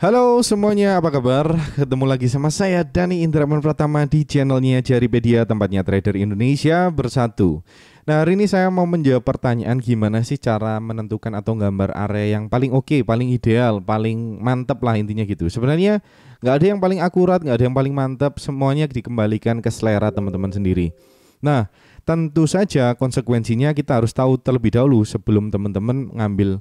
Halo semuanya, apa kabar? Ketemu lagi sama saya Dani Indraman Pratama di channelnya Jaripedia, tempatnya trader Indonesia bersatu. Nah, hari ini saya mau menjawab pertanyaan gimana sih cara menentukan atau gambar area yang paling oke, paling ideal, paling mantep lah intinya gitu. Sebenarnya nggak ada yang paling akurat, nggak ada yang paling mantap, semuanya dikembalikan ke selera teman-teman sendiri. Nah, tentu saja konsekuensinya kita harus tahu terlebih dahulu sebelum teman-teman ngambil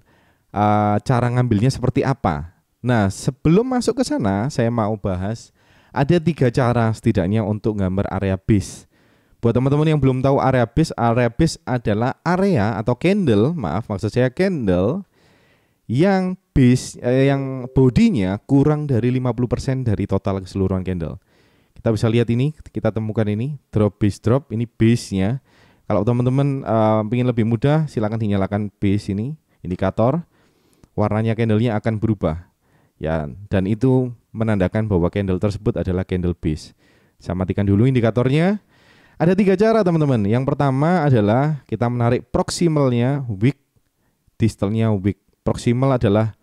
cara ngambilnya seperti apa. Nah, sebelum masuk ke sana, saya mau bahas ada 3 cara setidaknya untuk gambar area base. Buat teman-teman yang belum tahu area base adalah area atau candle, maaf maksud saya candle yang yang bodinya kurang dari 50% dari total keseluruhan candle. Kita bisa lihat ini, kita temukan ini, drop base drop, ini base-nya. Kalau teman-teman ingin lebih mudah, silakan dinyalakan base ini, indikator, warnanya candlenya akan berubah. Ya, dan itu menandakan bahwa candle tersebut adalah candle base. Saya matikan dulu indikatornya. Ada 3 cara teman-teman. Yang pertama adalah kita menarik proximalnya wick, distalnya wick. Proximal adalah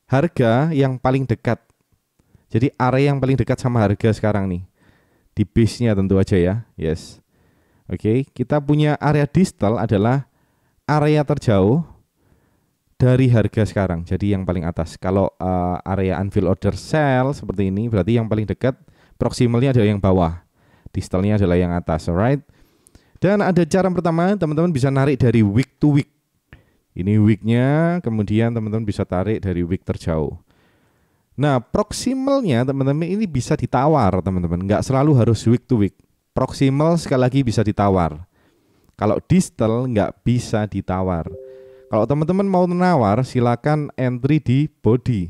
harga yang paling dekat. Jadi area yang paling dekat sama harga sekarang nih. Di base-nya tentu aja ya. Yes. Oke, kita punya area distal adalah area terjauh dari harga sekarang, jadi yang paling atas. Kalau area unfilled order sell seperti ini, berarti yang paling dekat proximalnya adalah yang bawah, distalnya adalah yang atas, alright. Dan ada cara pertama, teman-teman bisa narik dari wick to wick. Ini wicknya, kemudian teman-teman bisa tarik dari wick terjauh. Nah, proximalnya teman-teman ini bisa ditawar, teman-teman. Nggak selalu harus wick to wick. Proximal sekali lagi bisa ditawar. Kalau distal nggak bisa ditawar. Kalau teman-teman mau menawar, silakan entry di body,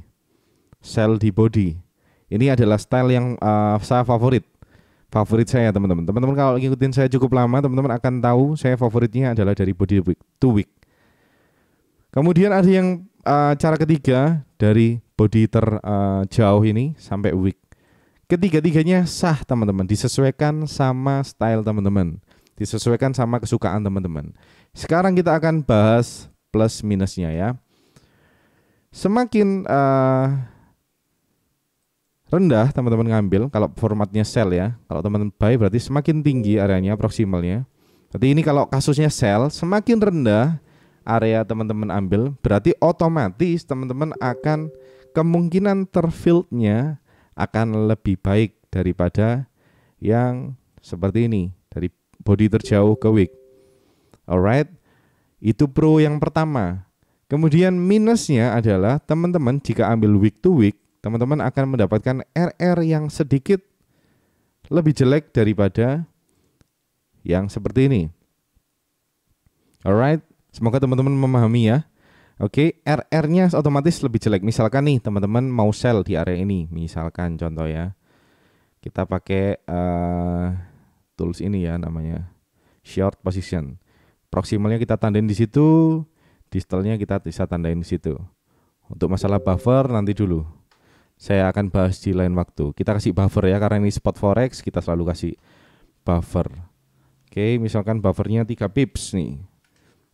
sell di body. Ini adalah style yang saya favorit saya teman-teman. Teman-teman kalau ngikutin saya cukup lama, teman-teman akan tahu saya favoritnya adalah dari body week to week. Kemudian ada yang cara ketiga dari body terjauh ini sampai week. Ketiga-tiganya sah teman-teman, disesuaikan sama style teman-teman, disesuaikan sama kesukaan teman-teman. Sekarang kita akan bahas plus minusnya ya. Semakin rendah teman-teman ngambil kalau formatnya sell ya. Kalau teman-teman buy berarti semakin tinggi areanya proximalnya. Berarti ini kalau kasusnya sell, semakin rendah area teman-teman ambil, berarti otomatis teman-teman akan kemungkinan terfillnya akan lebih baik daripada yang seperti ini, dari body terjauh ke wick. Alright. Itu pro yang pertama. Kemudian minusnya adalah teman-teman jika ambil week to week, teman-teman akan mendapatkan RR yang sedikit lebih jelek daripada yang seperti ini. Alright, semoga teman-teman memahami ya. Oke, RR-nya otomatis lebih jelek. Misalkan nih teman-teman mau sell di area ini, misalkan contoh ya, kita pakai tools ini ya namanya short position. Proximalnya kita tandain di situ, distalnya kita bisa tandain di situ. Untuk masalah buffer nanti dulu. Saya akan bahas di lain waktu. Kita kasih buffer ya, karena ini spot forex, kita selalu kasih buffer. Oke, misalkan buffernya 3 pips nih.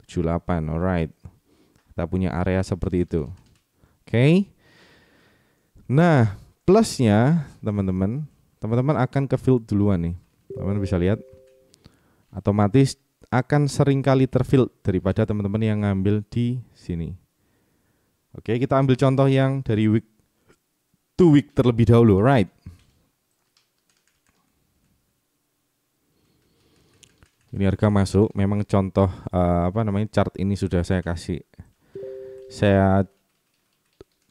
78, alright. Kita punya area seperti itu. Oke. Nah, plusnya teman-teman akan ke fill duluan nih. Teman-teman bisa lihat. Otomatis akan sering kali terfill daripada teman-teman yang ngambil di sini. Oke, kita ambil contoh yang dari week to week terlebih dahulu, right? Ini harga masuk, memang contoh chart ini sudah saya kasih. Saya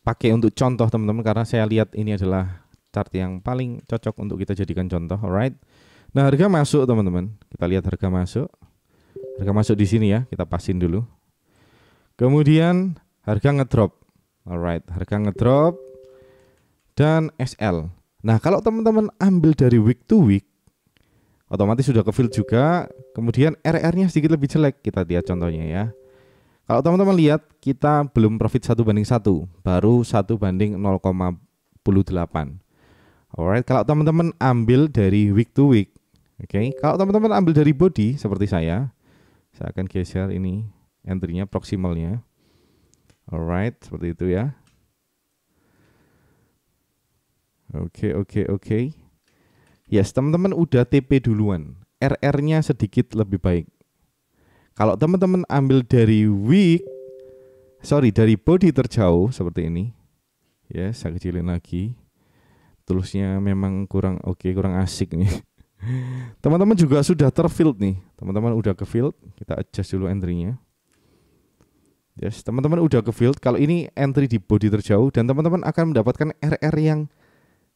pakai untuk contoh teman-teman karena saya lihat ini adalah chart yang paling cocok untuk kita jadikan contoh, alright? Nah, harga masuk teman-teman. Kita lihat harga masuk. Harga masuk di sini ya, kita pasin dulu. Kemudian harga ngedrop. Alright, harga ngedrop dan SL. Nah, kalau teman-teman ambil dari week to week, otomatis sudah ke fill juga. Kemudian RR-nya sedikit lebih jelek. Kita lihat contohnya ya. Kalau teman-teman lihat, kita belum profit 1:1, baru 1/0,08. Alright, kalau teman-teman ambil dari week to week, oke, kalau teman-teman ambil dari body seperti saya akan geser ini entry-nya, proximalnya. Alright, seperti itu ya. Oke. Yes, teman-teman udah TP duluan. RR-nya sedikit lebih baik. Kalau teman-teman ambil dari dari body terjauh seperti ini. Ya, saya kecilin lagi. Tulusnya memang kurang asik nih. Teman-teman juga sudah terfield nih. Teman-teman udah ke field, kita adjust dulu entry-nya. Yes, teman-teman udah ke field. Kalau ini entry di body terjauh dan teman-teman akan mendapatkan RR yang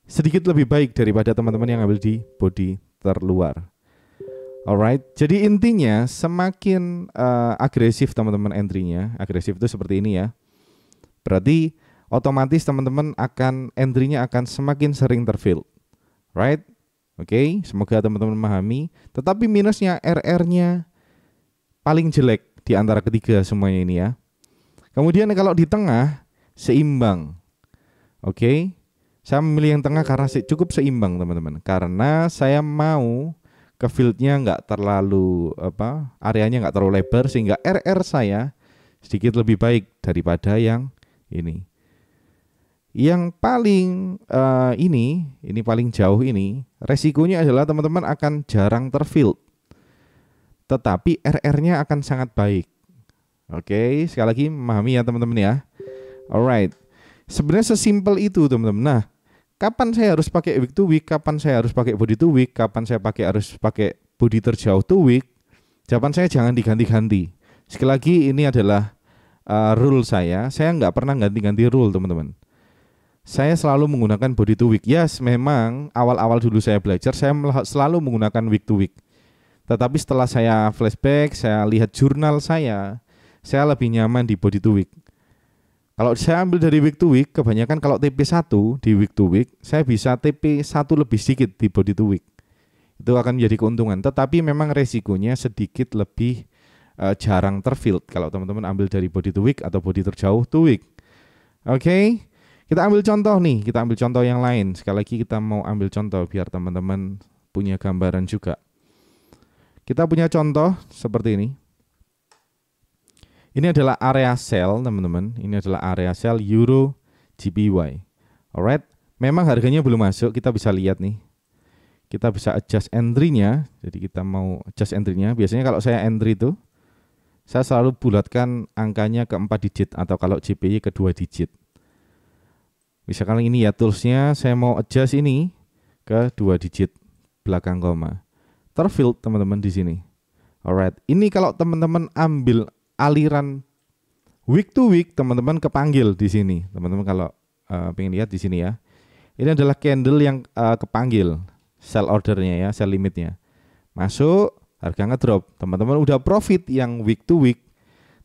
sedikit lebih baik daripada teman-teman yang ambil di body terluar. Alright, jadi intinya semakin agresif teman-teman entry-nya. Agresif itu seperti ini ya. Berarti otomatis teman-teman entry-nya akan semakin sering terfield. Right? Oke, semoga teman-teman memahami. Tetapi minusnya RR-nya paling jelek di antara ketiga semuanya ini ya. Kemudian kalau di tengah seimbang. Oke. Saya memilih yang tengah karena cukup seimbang teman-teman. Karena saya mau ke fieldnya nggak terlalu areanya nggak terlalu lebar sehingga RR saya sedikit lebih baik daripada yang ini. Yang paling ini paling jauh ini resikonya adalah teman-teman akan jarang terfield. Tetapi RR-nya akan sangat baik. Oke, sekali lagi memahami ya teman-teman ya. Alright. Sebenarnya sesimpel itu teman-teman. Nah, kapan saya harus pakai week to week, kapan saya harus pakai body to week, kapan saya harus pakai body terjauh to week? Jawaban saya jangan diganti-ganti. Sekali lagi ini adalah rule saya nggak pernah ganti-ganti rule teman-teman. Saya selalu menggunakan body to week. Yes, memang awal-awal dulu saya belajar saya selalu menggunakan week to week. Tetapi setelah saya flashback, saya lihat jurnal saya lebih nyaman di body to week. Kalau saya ambil dari week to week, kebanyakan kalau TP1 di week to week, saya bisa TP1 lebih sedikit di body to week. Itu akan menjadi keuntungan. Tetapi memang resikonya sedikit lebih jarang terfield kalau teman-teman ambil dari body to week atau body terjauh to week. Oke, kita ambil contoh nih, kita ambil contoh yang lain. Sekali lagi kita mau ambil contoh biar teman-teman punya gambaran juga. Kita punya contoh seperti ini. Ini adalah area sell teman-teman. Ini adalah area sell Euro GBY. Alright, memang harganya belum masuk. Kita bisa lihat nih. Kita bisa adjust entry-nya. Jadi kita mau adjust entry-nya. Biasanya kalau saya entry itu, saya selalu bulatkan angkanya ke 4 digit atau kalau JPY ke 2 digit. Misalkan ini ya toolsnya, saya mau adjust ini ke 2 digit belakang koma. Terfield teman-teman di sini. Alright, ini kalau teman-teman ambil aliran week to week, teman-teman kepanggil di sini. Teman-teman kalau pengen lihat di sini ya. Ini adalah candle yang kepanggil sell ordernya ya, sell limitnya. Masuk, harga ngedrop. Teman-teman udah profit yang week to week.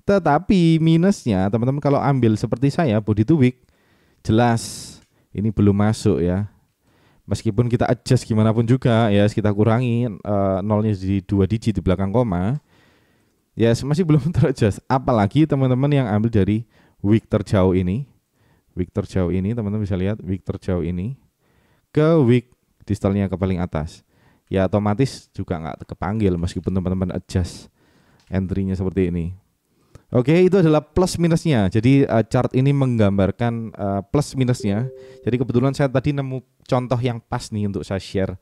Tetapi minusnya teman-teman kalau ambil seperti saya body to week, jelas ini belum masuk ya. Meskipun kita adjust gimana pun juga ya, kita kurangi nolnya di 2 digit di belakang koma. Ya masih belum teradjust. Apalagi teman-teman yang ambil dari week terjauh ini. Week terjauh ini teman-teman bisa lihat week terjauh ini ke week distalnya ke paling atas. Ya otomatis juga nggak kepanggil meskipun teman-teman adjust entry-nya seperti ini. Oke, itu adalah plus minusnya. Jadi chart ini menggambarkan plus minusnya. Jadi kebetulan saya tadi nemu contoh yang pas nih untuk saya share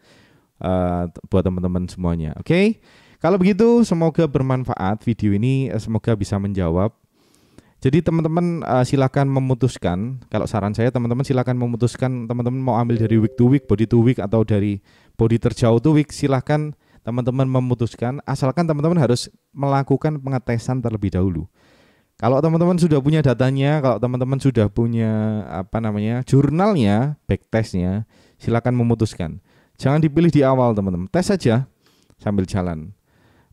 buat teman-teman semuanya. Oke. Kalau begitu semoga bermanfaat video ini, semoga bisa menjawab. Jadi teman-teman silakan memutuskan. Kalau saran saya teman-teman silakan memutuskan teman-teman mau ambil dari week to week, body to week atau dari body terjauh to week, silakan teman-teman memutuskan. Asalkan teman-teman harus melakukan pengetesan terlebih dahulu. Kalau teman-teman sudah punya datanya, kalau teman-teman sudah punya jurnalnya, backtestnya, silakan memutuskan. Jangan dipilih di awal teman-teman, tes saja sambil jalan.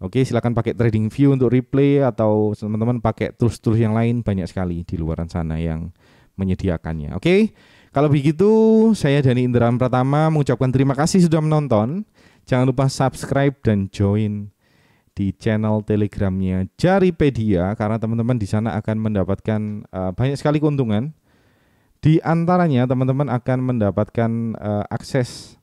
Oke, silakan pakai TradingView untuk replay atau teman-teman pakai tools-tools yang lain, banyak sekali di luaran sana yang menyediakannya. Oke, kalau begitu saya Dani Indrawan Pratama mengucapkan terima kasih sudah menonton. Jangan lupa subscribe dan join di channel Telegramnya Jaripedia karena teman-teman di sana akan mendapatkan banyak sekali keuntungan. Di antaranya teman-teman akan mendapatkan akses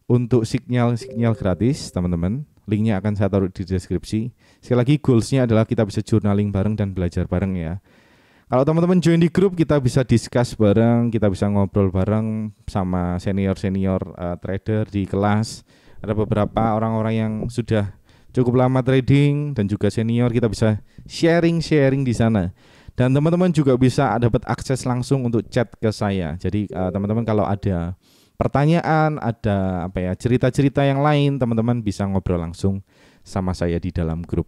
untuk sinyal gratis teman-teman. Linknya akan saya taruh di deskripsi. Sekali lagi goalsnya adalah kita bisa journaling bareng dan belajar bareng ya. Kalau teman-teman join di grup, kita bisa discuss bareng, kita bisa ngobrol bareng sama senior-senior trader di kelas. Ada beberapa orang-orang yang sudah cukup lama trading dan juga senior, kita bisa sharing-sharing di sana. Dan teman-teman juga bisa dapat akses langsung untuk chat ke saya. Jadi teman-teman kalau ada pertanyaan, ada cerita-cerita yang lain, teman-teman bisa ngobrol langsung sama saya di dalam grup.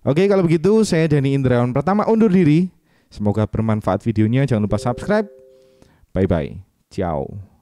Oke, kalau begitu saya Dani Indrawan Pratama undur diri. Semoga bermanfaat videonya. Jangan lupa subscribe. Bye bye. Ciao.